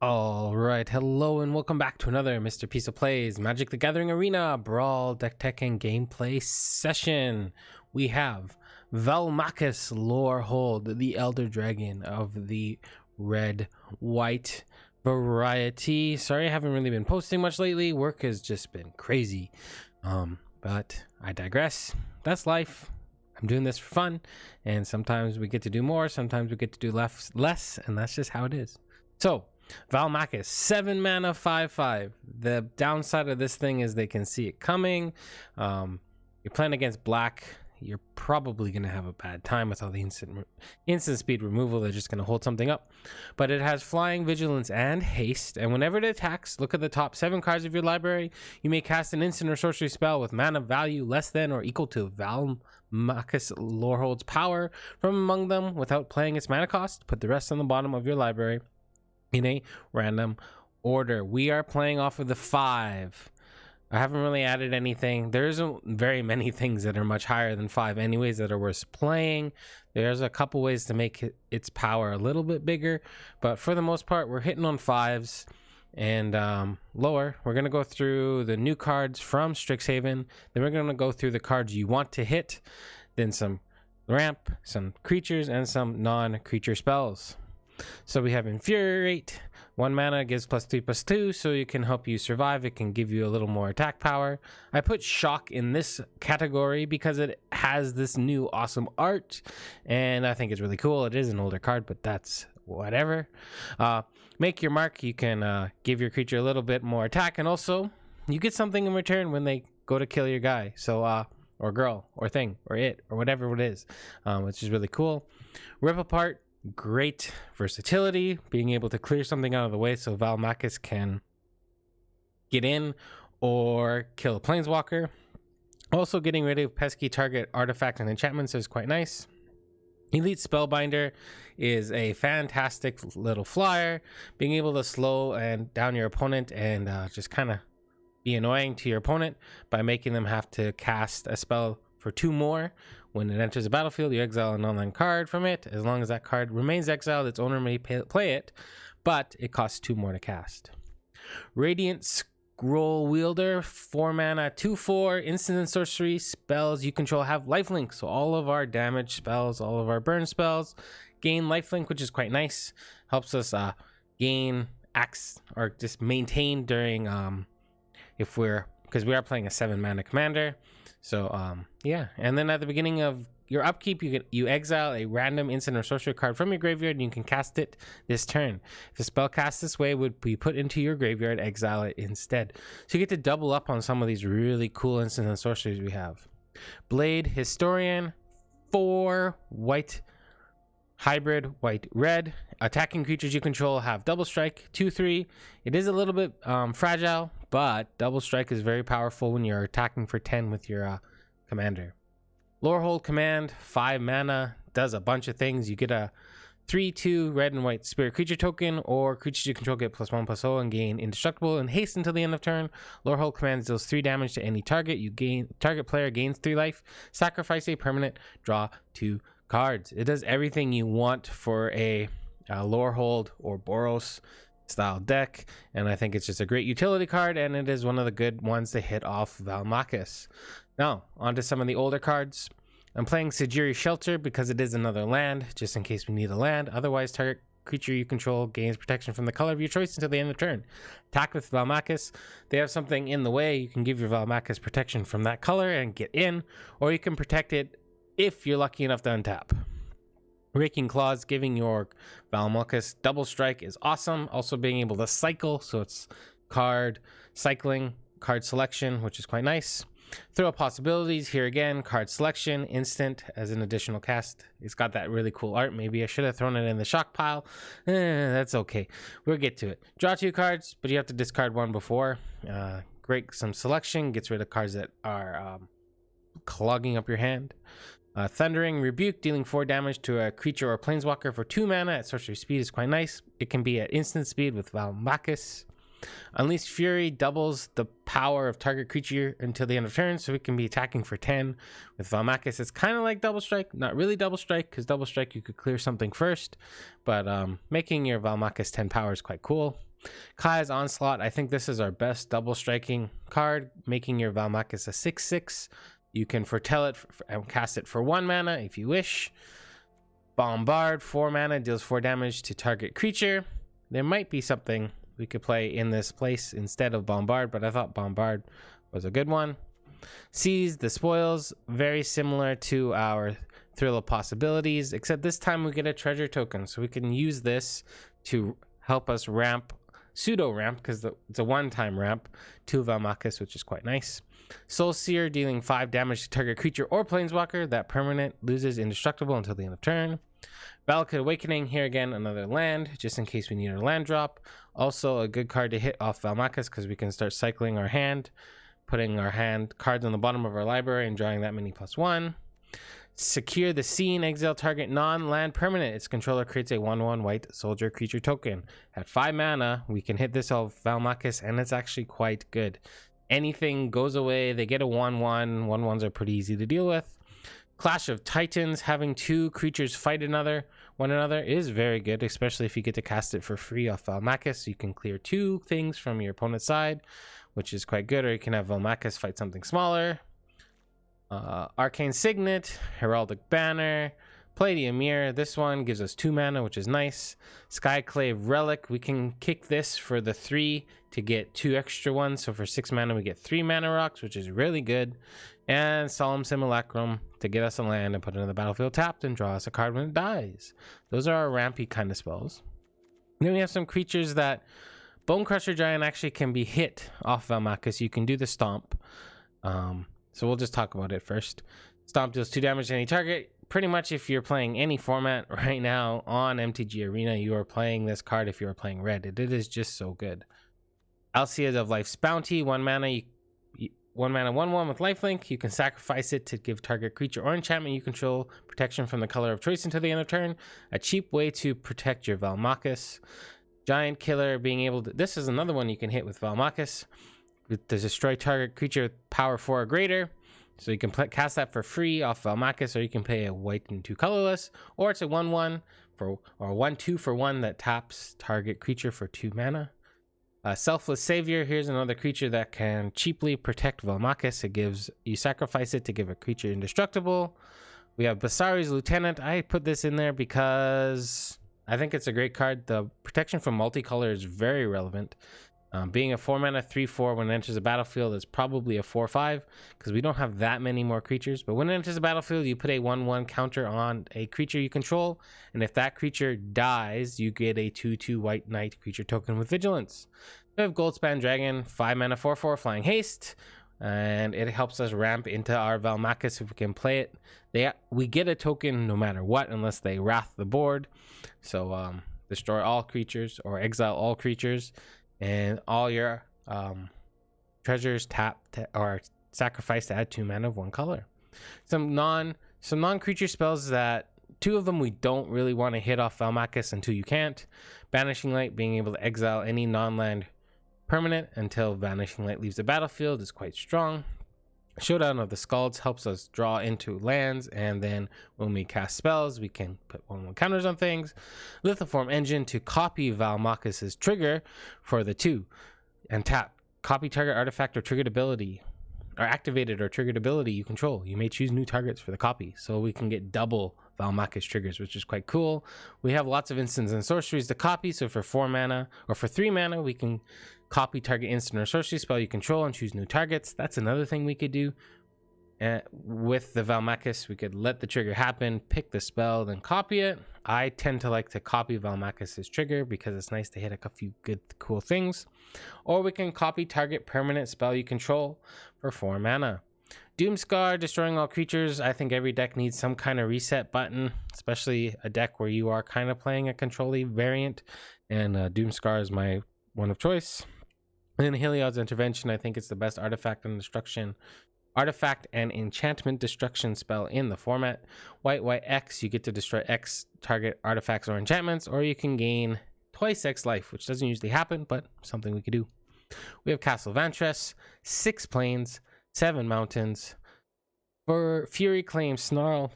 All right, hello and welcome back to another Mr. Pisto Plays Magic the Gathering Arena Brawl deck tech and gameplay session. We have Velomachus Lorehold, the Elder Dragon of the red-white variety. Sorry, I haven't really been posting much lately. Work has just been crazy. But I digress. That's life. I'm doing this for fun, and sometimes we get to do more, sometimes we get to do less, and that's just how it is. So, Velomachus, 7 mana, 5/5. The downside of this thing is they can see it coming. You're playing against black. You're probably going to have a bad time with all the instant speed removal. They're just going to hold something up. But it has flying, vigilance, and haste. And whenever it attacks, look at the top 7 cards of your library. You may cast an instant or sorcery spell with mana value less than or equal to Velomachus Lorehold's power from among them without playing its mana cost. Put the rest on the bottom of your library in a random order. We are playing off of the 5. I haven't really added anything. There isn't very many things that are much higher than 5 anyways that are worth playing. There's a couple ways to make its power a little bit bigger, but for the most part we're hitting on 5s and lower. We're going to go through the new cards from Strixhaven, then we're going to go through the cards you want to hit, then some ramp, some creatures, and some non-creature spells. So we have Infuriate, 1 mana, gives +3/+2, so it can help you survive. It can give you a little more attack power. I put Shock in this category because it has this new awesome art, and I think it's really cool. It is an older card, but that's whatever. Make your mark. You can give your creature a little bit more attack, and also you get something in return when they go to kill your guy. So, or girl, or thing, or it, or whatever it is, which is really cool. Rip Apart. Great versatility, being able to clear something out of the way so Velomachus can get in or kill a planeswalker. Also, getting rid of pesky target artifact and enchantments is quite nice. Elite Spellbinder is a fantastic little flyer, being able to slow and down your opponent and just kind of be annoying to your opponent by making them have to cast a spell for 2 more. When it enters the battlefield, you exile an online card from it. As long as that card remains exiled, its owner may play it, but it costs 2 more to cast. Radiant Scroll Wielder, 4 mana, 2/4, instant and sorcery spells you control have lifelink. So all of our damage spells, all of our burn spells gain lifelink, which is quite nice. Helps us gain axe or just maintain during because we are playing a 7 mana commander. So yeah, and then at the beginning of your upkeep, you exile a random instant or sorcery card from your graveyard, and you can cast it this turn. If a spell cast this way would be put into your graveyard, exile it instead. So you get to double up on some of these really cool instant and sorceries we have. Blade Historian, 4 white hybrid, white red. Attacking creatures you control have double strike, 2/3. It is a little bit fragile, but double strike is very powerful when you're attacking for 10 with your commander. Lorehold Command, 5 mana, does a bunch of things. You get a 3/2 red and white spirit creature token, or creatures you control get +1/+0 and gain indestructible and haste until the end of turn. Lorehold Command deals 3 damage to any target. Target player gains 3 life. Sacrifice a permanent, draw 2 cards. It does everything you want for a Lorehold or Boros style deck, and I think it's just a great utility card, and it is one of the good ones to hit off Velomachus. Now, on to some of the older cards. I'm playing Sigiri Shelter because it is another land, just in case we need a land. Otherwise, target creature you control gains protection from the color of your choice until the end of turn. Attack with Velomachus. They have something in the way. You can give your Velomachus protection from that color and get in, or you can protect it if you're lucky enough to untap. Raking Claws, giving your Velomachus double strike is awesome. Also being able to cycle, so it's card cycling, card selection, which is quite nice. Throw up possibilities, here again, card selection, instant as an additional cast. It's got that really cool art. Maybe I should have thrown it in the shock pile. That's okay. We'll get to it. Draw 2 cards, but you have to discard 1 before. Great, some selection, gets rid of cards that are clogging up your hand. Thundering Rebuke, dealing 4 damage to a creature or planeswalker for 2 mana at sorcery speed is quite nice. It can be at instant speed with Velomachus. Unleashed Fury doubles the power of target creature until the end of turn, so we can be attacking for 10. With Velomachus, it's kind of like Double Strike. Not really Double Strike, because Double Strike you could clear something first, but making your Velomachus 10 power is quite cool. Kai's Onslaught, I think this is our best double striking card, making your Velomachus a 6/6. You can foretell it and cast it for 1 mana if you wish. Bombard, 4 mana, deals 4 damage to target creature. There might be something we could play in this place instead of Bombard, but I thought Bombard was a good one. Seize the Spoils, very similar to our Thrill of Possibilities, except this time we get a treasure token, so we can use this to help us ramp, pseudo ramp, because it's a one-time ramp to Velomachus, which is quite nice. Soul Seer, dealing 5 damage to target creature or planeswalker. That permanent loses indestructible until the end of turn. Valakut Awakening, here again another land, just in case we need a land drop. Also a good card to hit off Velomachus, because we can start cycling our hand, putting our hand cards on the bottom of our library and drawing that many +1. Secure the Scene, exile target non-land permanent. Its controller creates a 1/1 white soldier creature token. At 5 mana, we can hit this off Velomachus, and it's actually quite good. Anything goes away, they get a 1/1. 1/1s are pretty easy to deal with. Clash of Titans, having 2 creatures fight one another is very good, especially if you get to cast it for free off Velomachus. You can clear 2 things from your opponent's side, which is quite good, or you can have Velomachus fight something smaller. Arcane Signet, Heraldic Banner, Palladium Mirror. This one gives us 2 mana, which is nice. Skyclave Relic, we can kick this for the 3 to get 2 extra ones. So for 6 mana, we get 3 mana rocks, which is really good. And Solemn Simulacrum to get us a land and put it in the battlefield tapped and draw us a card when it dies. Those are our rampy kind of spells. Then we have some creatures that Bone Crusher Giant actually can be hit off Velomachus. You can do the Stomp. So we'll just talk about it first. Stomp deals 2 damage to any target. Pretty much if you're playing any format right now on MTG Arena, you are playing this card if you're playing red. It is just so good. Alseid of Life's Bounty, 1 mana, 1 mana, 1/1 with lifelink. You can sacrifice it to give target creature or enchantment you control protection from the color of choice until the end of turn. A cheap way to protect your Velomachus. Giant Killer, being able to... This is another one you can hit with Velomachus. With the destroy target creature with power 4 or greater. So you can cast that for free off Velomachus, or you can pay a white and 2 colorless, or it's a 1/1 for, or 1/2 for 1 that taps target creature for 2 mana. Selfless Savior, here's another creature that can cheaply protect Velomachus. It gives, you sacrifice it to give a creature indestructible. We have Basari's Lieutenant. I put this in there because I think it's a great card. The protection from multicolor is very relevant. Being a 4 mana 3/4 when it enters the battlefield is probably a 4/5 because we don't have that many more creatures. But when it enters the battlefield, you put a 1/1 counter on a creature you control, and if that creature dies, you get a 2/2 white knight creature token with vigilance. We have Goldspan Dragon, 5 mana 4/4 flying haste, and it helps us ramp into our Velomachus if we can play it. We get a token no matter what unless they wrath the board. So destroy all creatures or exile all creatures. And all your treasures or sacrifice to add 2 mana of 1 color. Some non-creature spells that 2 of them we don't really want to hit off Velomachus until you can't. Banishing Light, being able to exile any non-land permanent until Vanishing Light leaves the battlefield, is quite strong. Showdown of the Skalds helps us draw into lands, and then when we cast spells, we can put 1/1 counters on things. Lithoform Engine to copy Velomachus's trigger for the 2, and tap. Copy target artifact or triggered ability, or activated or triggered ability you control. You may choose new targets for the copy, so we can get double Velomachus triggers, which is quite cool. We have lots of instants and sorceries to copy, so for 4 mana, or for 3 mana, we can copy target instant or sorcery spell you control and choose new targets. That's another thing we could do. With the Velomachus, we could let the trigger happen, pick the spell, then copy it. I tend to like to copy Velomachus's trigger because it's nice to hit a few good, cool things. Or we can copy target permanent spell you control for 4 mana. Doomscar, destroying all creatures. I think every deck needs some kind of reset button, especially a deck where you are kind of playing a control-y variant. And Doomscar is my one of choice. And then Heliod's Intervention, I think it's the best artifact and enchantment destruction spell in the format. White X, you get to destroy X target artifacts or enchantments, or you can gain twice X life, which doesn't usually happen, but something we could do. We have Castle Vantress, 6 plains, 7 mountains. For Fury Claim Snarl,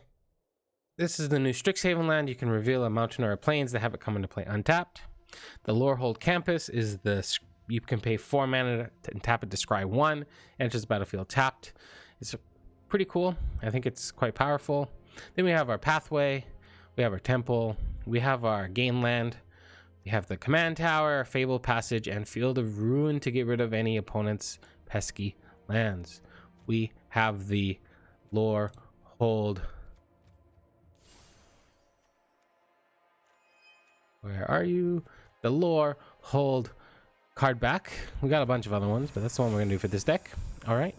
this is the new Strixhaven land. You can reveal a mountain or a plains that have it come into play untapped. The Lorehold Campus is you can pay 4 mana and tap it to scry 1, enters the battlefield tapped. It's pretty cool. I think it's quite powerful. Then we have our Pathway, we have our Temple, we have our Gain Land, we have the Command Tower, Fabled Passage, and Field of Ruin to get rid of any opponent's pesky lands. We have the Lorehold. Where are you? The Lorehold card back. We got a bunch of other ones, but that's the one we're gonna do for this deck. All right,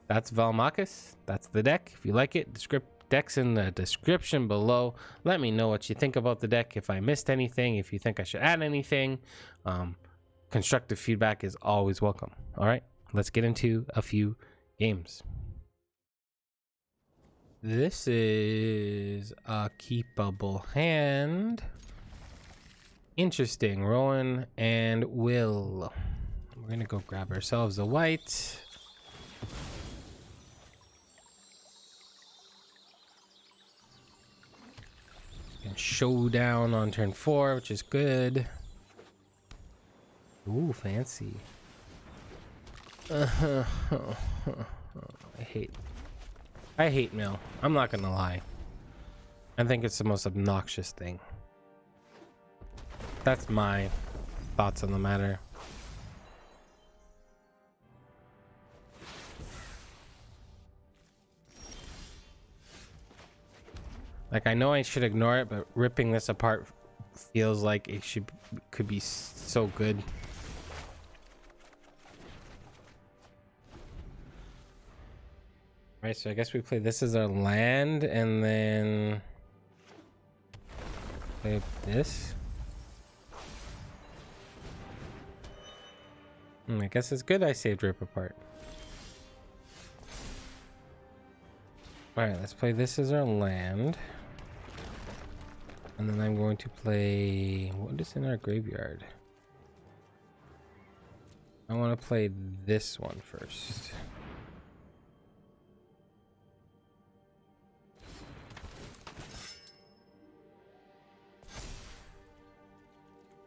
that's Velomachus. That's the deck. If you like it, deck's in the description below. Let me know what you think about the deck. If I missed anything, if you think I should add anything, constructive feedback is always welcome. All right, let's get into a few games. This is a keepable hand. Interesting. Rowan and Will. We're gonna go grab ourselves a white. And showdown on turn 4, which is good. Ooh, fancy. I hate mail. I'm not gonna lie. I think it's the most obnoxious thing. That's my thoughts on the matter. Like, I know I should ignore it, but ripping this apart feels like it could be so good. Right, so I guess we play this as our land, and then play this. I guess it's good I saved rip apart. All right, let's play this as our land. And then I'm going to play, what is in our graveyard? I want to play this one first.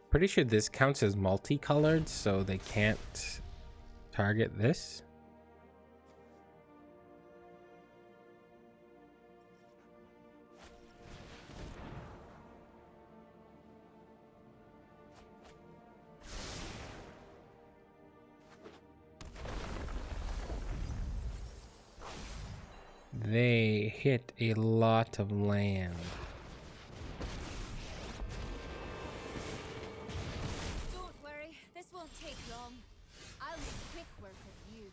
Pretty sure this counts as multicolored, so they can't target this. They hit a lot of land. Don't worry, this won't take long. I'll make quick work of you.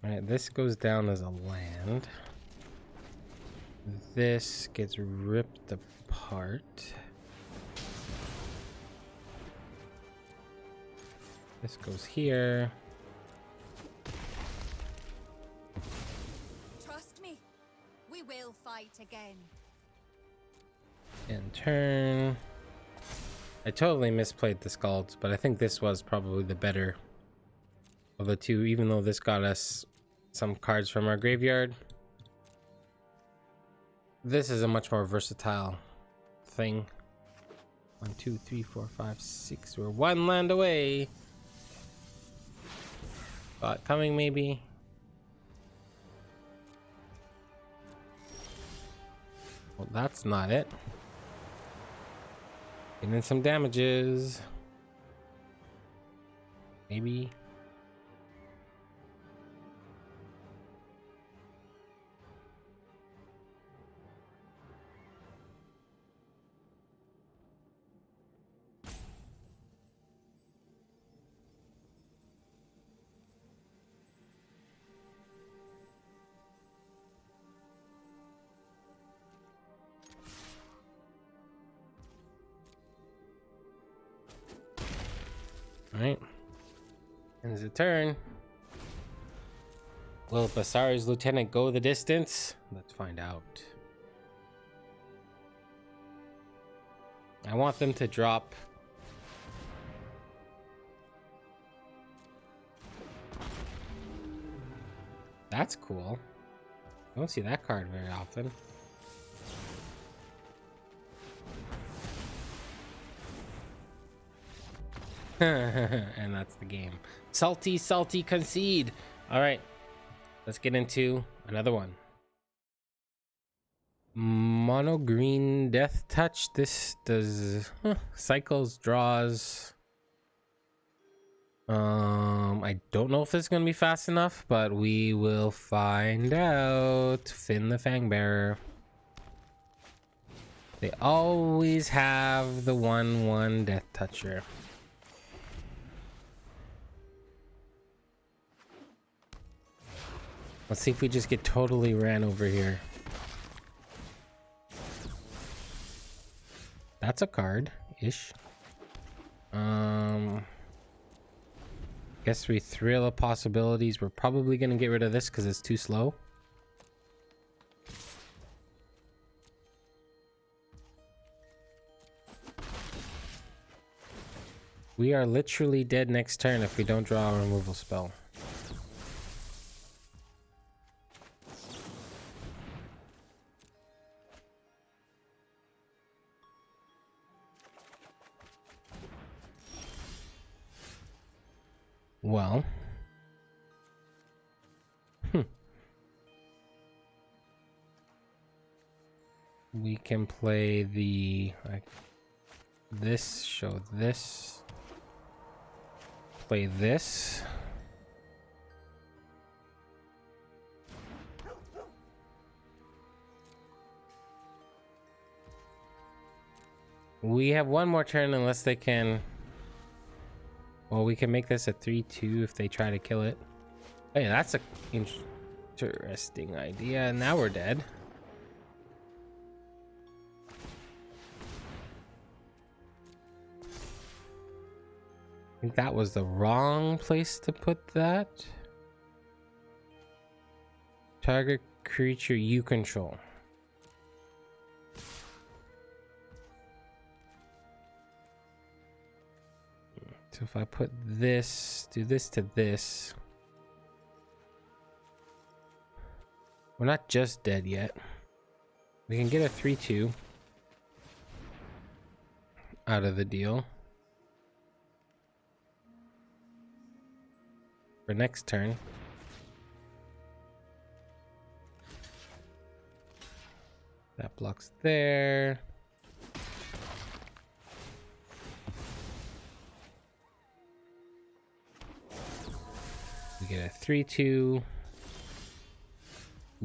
Alright, this goes down as a land. This gets ripped apart. This goes here. We will fight again. In turn. I totally misplayed the Scalds, but I think this was probably the better of the two, even though this got us some cards from our graveyard. This is a much more versatile thing. 1, 2, 3, 4, 5, 6. We're 1 land away. Thought coming, maybe. Well, that's not it. Getting in some damages. Maybe. Alright. Ends the turn. Will Basari's lieutenant go the distance? Let's find out. I want them to drop. That's cool. I don't see that card very often. And that's the game. Salty, salty concede. All right, let's get into another one. Mono green death touch. This does cycles, draws. I don't know if this is gonna be fast enough, but we will find out. Fynn the Fangbearer. They always have the 1/1 death toucher. Let's see if we just get totally ran over here. That's a card-ish. Guess we thrill of possibilities. We're probably gonna get rid of this because it's too slow. We are literally dead next turn if we don't draw a removal spell. Well, we can play the this, show this, play this. We have one more turn unless they can. Well, we can make this a 3/2 if they try to kill it. Hey, that's a interesting idea. Now we're dead. I think that was the wrong place to put that. Target creature you control. So if I put this, do this to this. We're not just dead yet. We can get a 3/2 out of the deal. For next turn. That blocks there. We get a 3/2.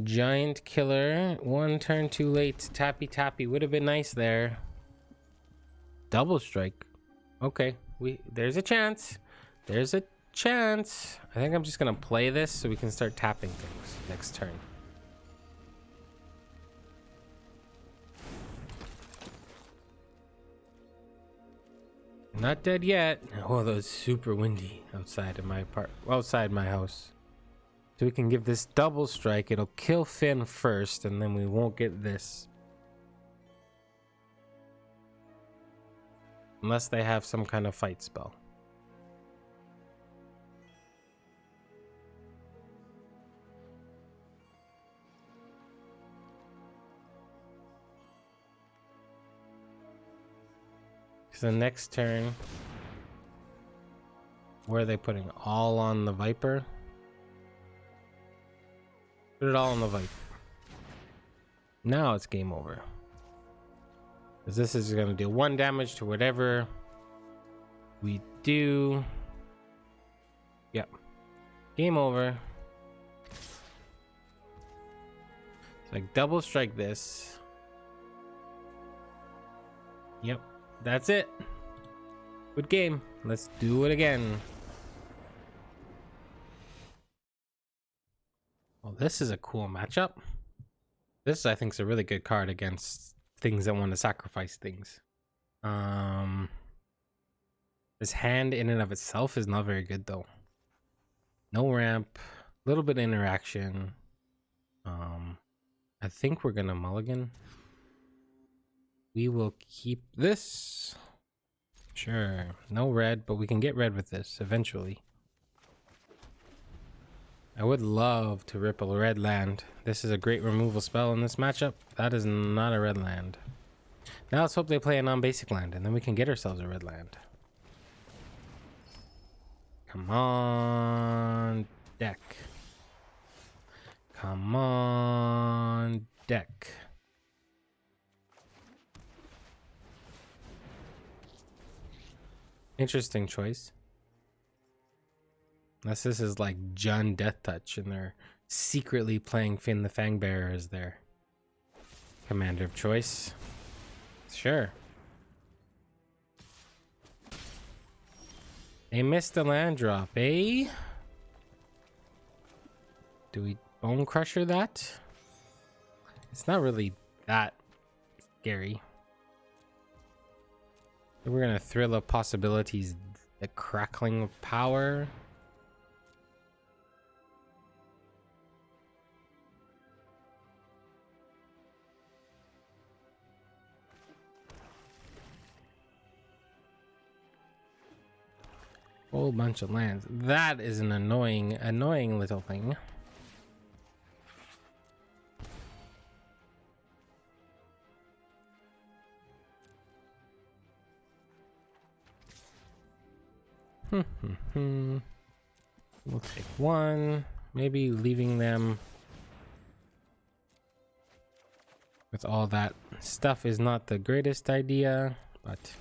Giant killer. One turn too late. Tappy tappy would have been nice there. Double strike. Okay, there's a chance. There's a chance. I think I'm just gonna play this so we can start tapping things next turn. Not dead yet. Oh, though it's super windy outside of outside my house. So we can give this double strike. It'll kill Fynn first, and then we won't get this. Unless they have some kind of fight spell. So next turn, where are they putting? All on the Viper? Put it all on the Viper. Now it's game over. Because this is going to do 1 damage to whatever we do. Yep. Game over. So I double strike this. Yep. That's it. Good game. Let's do it again. Well, this is a cool matchup. This, I think, is a really good card against things that want to sacrifice things. This hand in and of itself is not very good, though. No ramp. A little bit of interaction. I think we're going to mulligan. We will keep this. Sure, no red, but we can get red with this eventually. I would love to rip a red land. This is a great removal spell in this matchup. That is not a red land. Now let's hope they play a non-basic land, and then we can get ourselves a red land. Come on, deck. Come on, deck. Interesting choice. Unless this is like Jund Death Touch and they're secretly playing Fynn the Fangbearer as their commander of choice. Sure. They missed the land drop, eh? Do we Bone Crusher that? It's not really that scary. We're gonna Thrill of Possibilities, the Crackling of Power. Whole bunch of lands. That is an annoying little thing. We'll take one. Maybe leaving them with all that stuff is not the greatest idea, but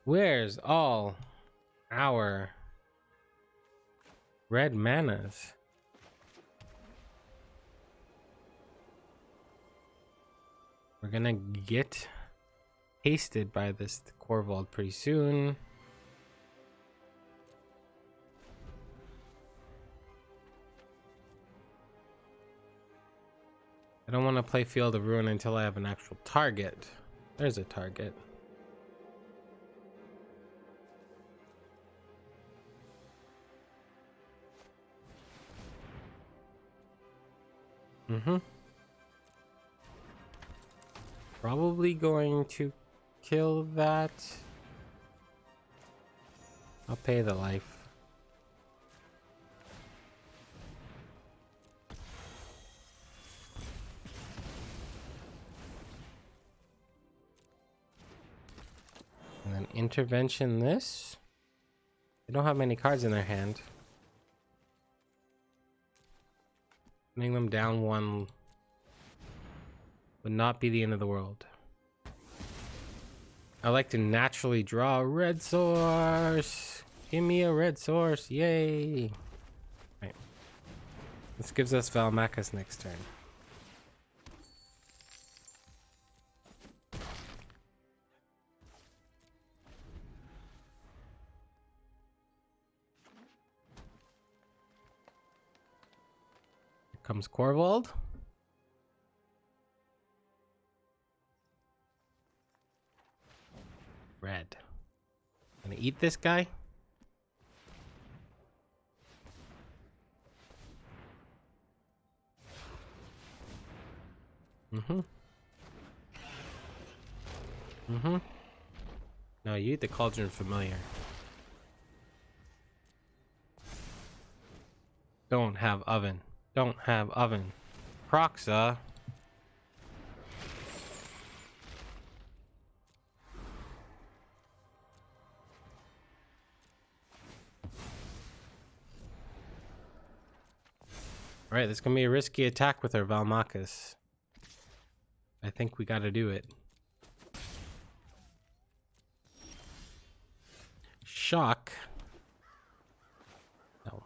where's all our red manas? We're gonna get hasted by this Korvald pretty soon. I don't want to play Field of Ruin until I have an actual target. There's a target. Probably going to kill that. I'll pay the life. And then intervention this. They don't have many cards in their hand. Putting them down one would not be the end of the world. I like to naturally draw a red source. Give me a red source. Yay. Right. This gives us Velomachus next turn. Here comes Korvald. Red. Gonna eat this guy. No, you eat the Cauldron Familiar. Don't have oven. Don't have oven. Proxa. Alright, this is gonna be a risky attack with our Velomachus. I think we gotta do it. Shock. No.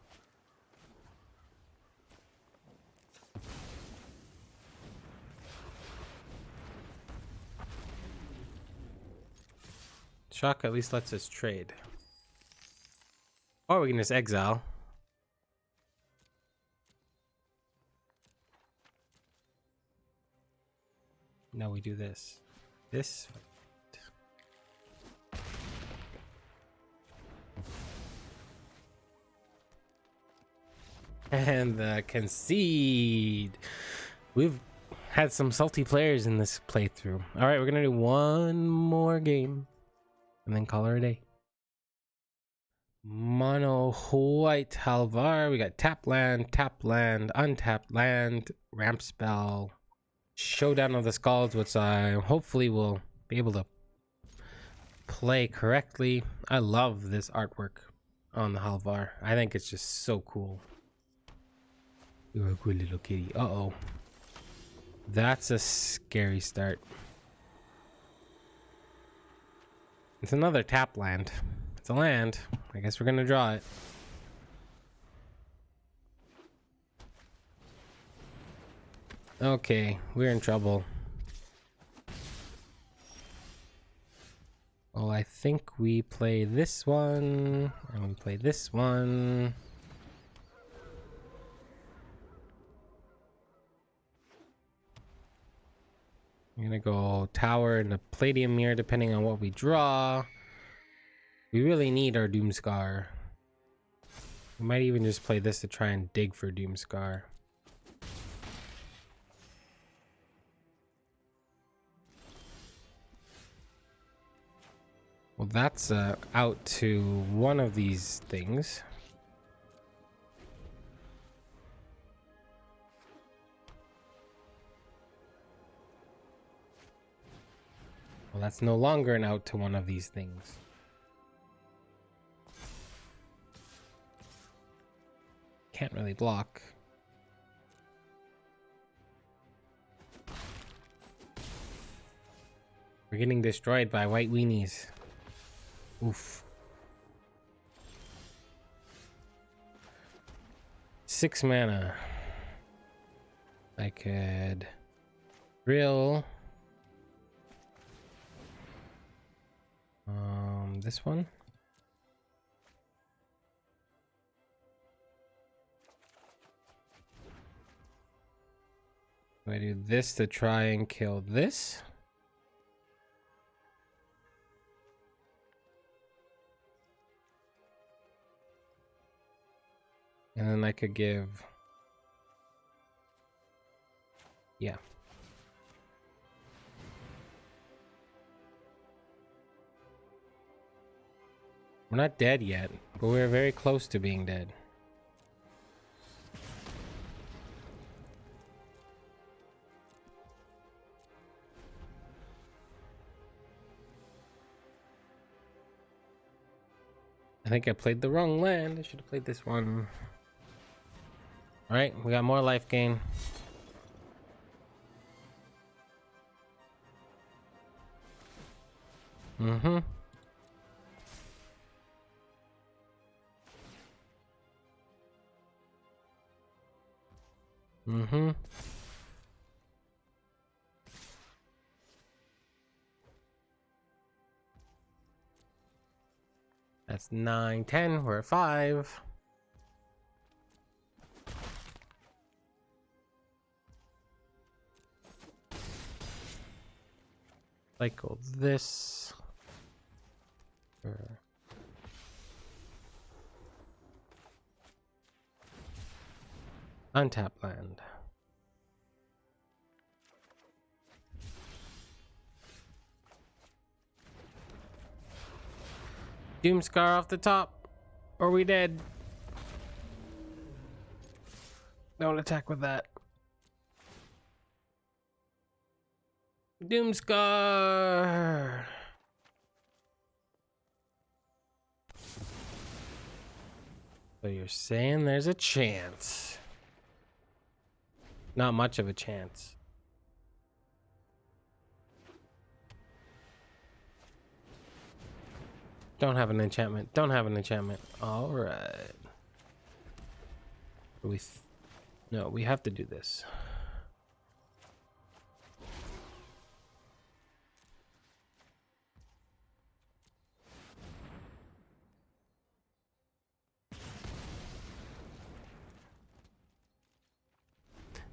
Shock at least lets us trade. Or we can just exile. No, we do this. This. And the concede. We've Had some salty players in this playthrough. All right, we're gonna do one more game and then call her a day. Mono white Halvar. We got tap land, untapped land, ramp spell, showdown of the skulls, which I hopefully will be able to play correctly. I love this artwork on the Halvar. I think it's just so cool. You're a good little kitty. Uh-oh. That's a scary start. It's another tap land. It's a land. I guess we're gonna draw it. Okay, we're in trouble. Well, I think we play this one, and we play this one. I'm gonna go tower and a Palladium Mirror depending on what we draw. We really need our Doomscar. We might even just play this to try and dig for Doomscar. Well, that's out to one of these things. Well, that's no longer an out to one of these things. Can't really block. We're getting destroyed by white weenies. Oof. 6 mana. I could drill. This one. I do this to try and kill this. And then I could give, yeah. We're not dead yet, but we're very close to being dead. I think I played the wrong land. I should have played this one. All right, we got more life gain. Mm-hmm. Mm-hmm. That's 9, 10. We're at 5. Cycle this. Untap land. Doomscar off the top. Or we dead. Don't attack with that. Doomscar. So you're saying there's a chance. Not much of a chance. Don't have an enchantment. Don't have an enchantment. All right. No, we have to do this.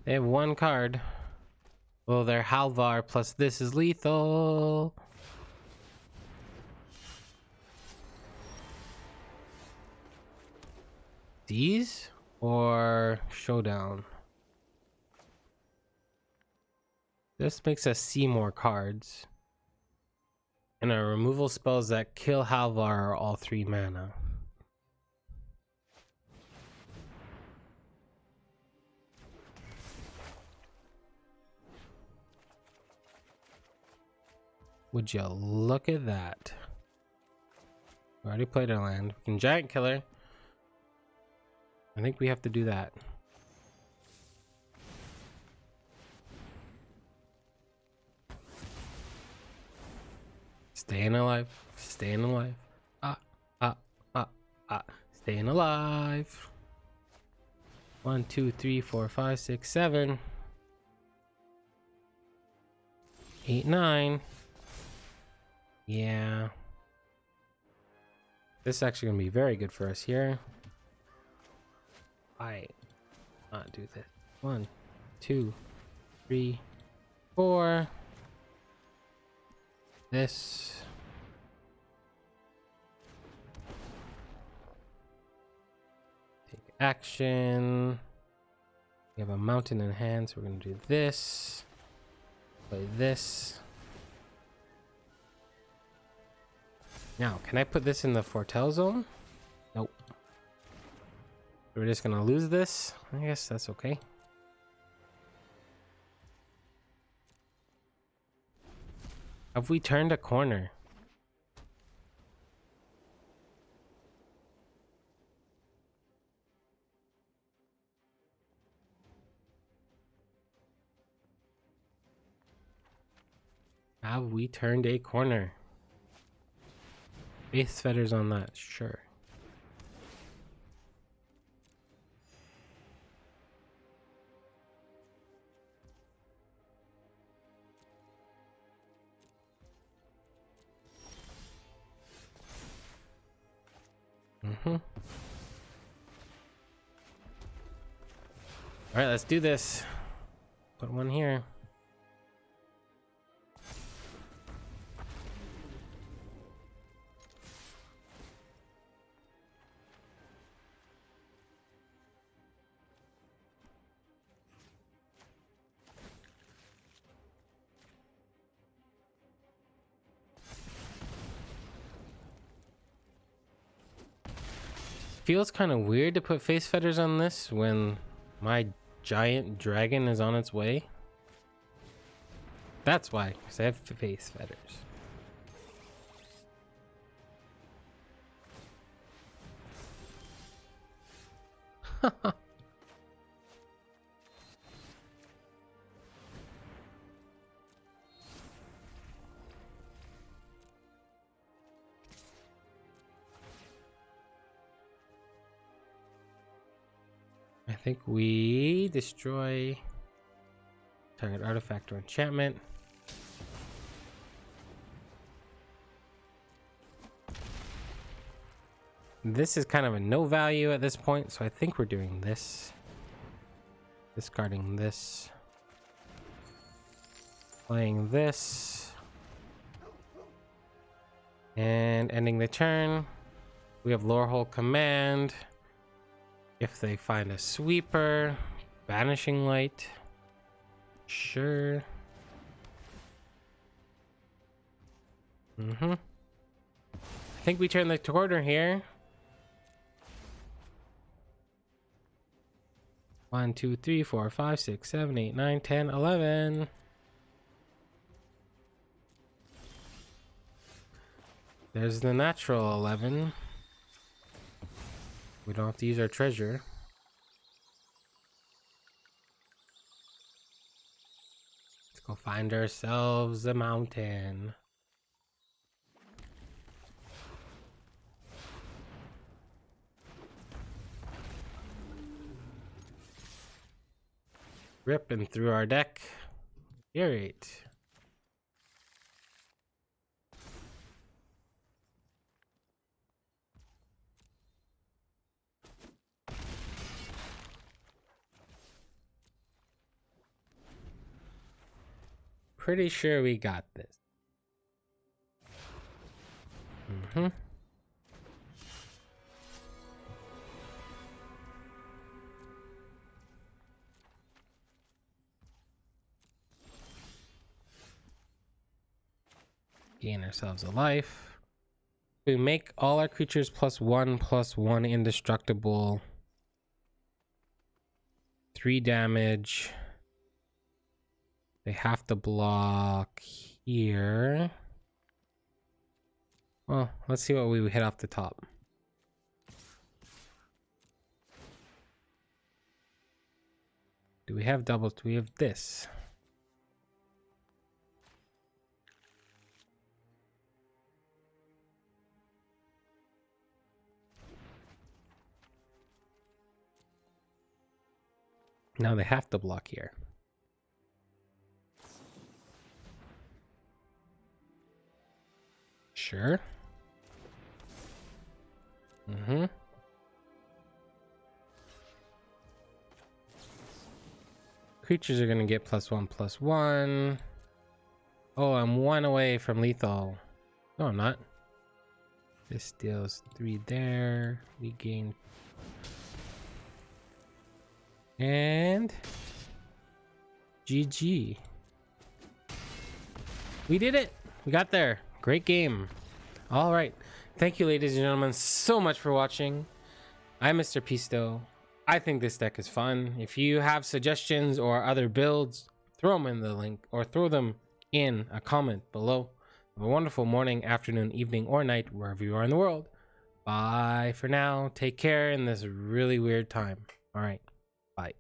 They have one card. Well, they're Halvar plus this is lethal. These or showdown? This makes us see more cards. And our removal spells that kill Halvar are all 3 mana. Would you look at that? We already played our land. We can giant killer. I think we have to do that. Staying alive. Staying alive. Staying alive. 1, 2, 3, 4, 5, 6, 7, 8, 9. Yeah. This is actually going to be very good for us here. I not do this. 1, 2, 3, 4. This. Take action. We have a mountain in hand, so we're going to do this. Play this. Now, can I put this in the foretell zone? Nope. We're just gonna lose this. I guess that's okay. Have we turned a corner? Have we turned a corner? Base feathers on that, sure. All right, let's do this. Put one here. Feels kind of weird to put face feathers on this when my giant dragon is on its way. That's why, because I have face feathers. I think we destroy target artifact or enchantment. This is kind of a no value at this point, so I think we're doing this. Discarding this. Playing this. And ending the turn. We have Lorehold Command. If they find a sweeper, Vanishing Light. Sure. I think we turn the corner here. 1, 2, 3, 4, 5, 6, 7, 8, 9, 10, 11. There's the natural 11. We don't have to use our treasure. Let's go find ourselves a mountain. Ripping through our deck. Great. Pretty sure we got this. Gain ourselves a life. We make all our creatures +1/+1 indestructible. 3 damage. They have to block here. Well, let's see what we hit off the top. Do we have doubles? Do we have this? Now they have to block here. Sure. Creatures are gonna get +1/+1. Oh, I'm 1 away from lethal. No, I'm not. This deals 3 there. We gain. And GG. We did it. We got there. Great game. All right. Thank you, ladies and gentlemen, so much for watching. I'm Mr. Pisto. I think this deck is fun. If you have suggestions or other builds, throw them in the link or throw them in a comment below. Have a wonderful morning, afternoon, evening, or night, wherever you are in the world. Bye for now. Take care in this really weird time. All right. Bye.